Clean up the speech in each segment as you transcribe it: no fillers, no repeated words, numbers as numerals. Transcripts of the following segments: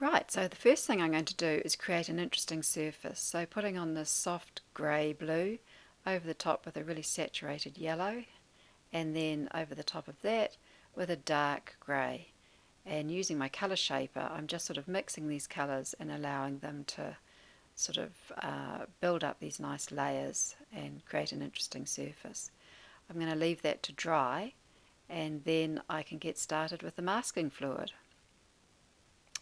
Right, so the first thing I'm going to do is create an interesting surface. So putting on this soft grey blue over the top with a really saturated yellow, and then over the top of that with a dark grey. And using my colour shaper, I'm just sort of mixing these colours and allowing them to sort of build up these nice layers and create an interesting surface. I'm going to leave that to dry, and then I can get started with the masking fluid.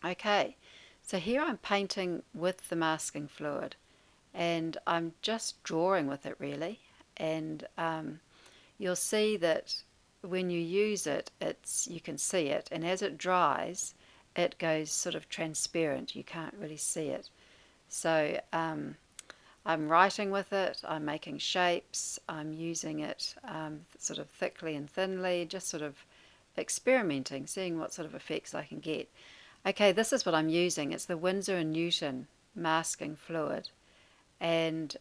Okay, so here I'm painting with the masking fluid, and I'm just drawing with it really, and you'll see that when you use it, you can see it, and as it dries it goes sort of transparent, you can't really see it. So I'm writing with it, I'm making shapes, I'm using it sort of thickly and thinly, just sort of experimenting, seeing what sort of effects I can get. Okay, this is what I'm using. It's the Winsor & Newton masking fluid, and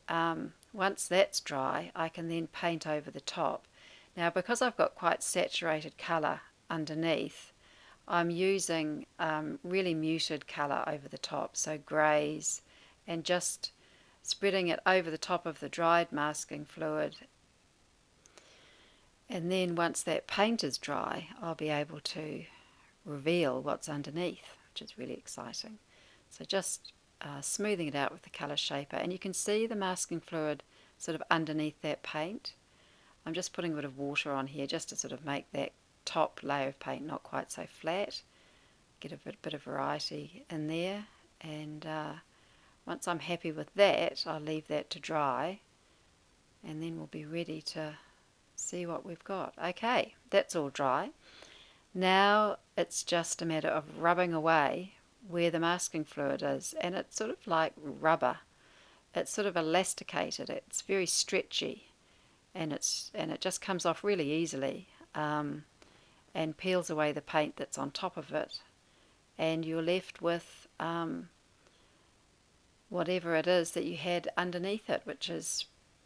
once that's dry I can then paint over the top. Now because I've got quite saturated colour underneath, I'm using really muted colour over the top, so greys, and just spreading it over the top of the dried masking fluid. And then once that paint is dry, I'll be able to reveal what's underneath, which is really exciting. So just smoothing it out with the colour shaper, and you can see the masking fluid sort of underneath that paint. I'm just putting a bit of water on here just to sort of make that top layer of paint not quite so flat, get a bit of variety in there, and once I'm happy with that I'll leave that to dry, and then we'll be ready to see what we've got. Okay, that's all dry. Now it's just a matter of rubbing away where the masking fluid is, and it's sort of like rubber. It's sort of elasticated, it's very stretchy, and it just comes off really easily, and peels away the paint that's on top of it, and you're left with whatever it is that you had underneath it, which is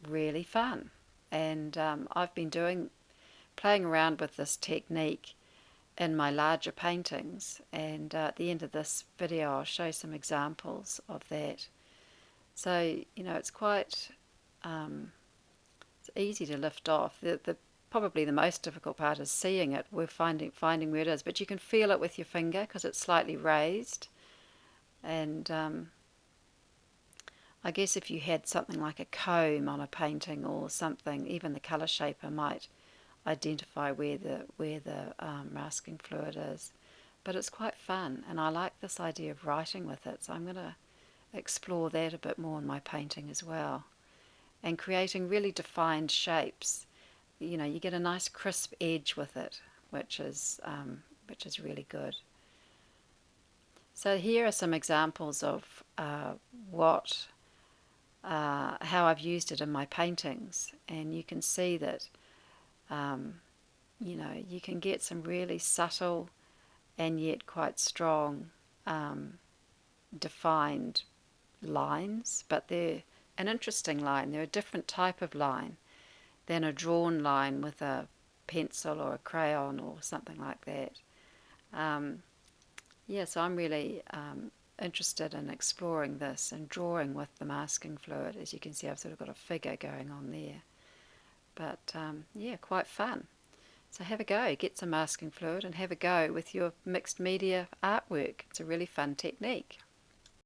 really fun. And I've been playing around with this technique in my larger paintings, and at the end of this video I'll show some examples of that. So it's quite it's easy to lift off. Probably the most difficult part is seeing it. We're finding where it is, but you can feel it with your finger because it's slightly raised. And I guess if you had something like a comb on a painting or something, even the colour shaper might identify where the masking fluid is. But it's quite fun, and I like this idea of writing with it, so I'm going to explore that a bit more in my painting as well, and creating really defined shapes. You get a nice crisp edge with it, which is really good. So here are some examples of how I've used it in my paintings, and you can see that you can get some really subtle and yet quite strong defined lines, but they're an interesting line. They're a different type of line than a drawn line with a pencil or a crayon or something like that. Yeah, so I'm really interested in exploring this and drawing with the masking fluid. As you can see, I've sort of got a figure going on there. But yeah, quite fun. So have a go, get some masking fluid and have a go with your mixed media artwork. It's a really fun technique.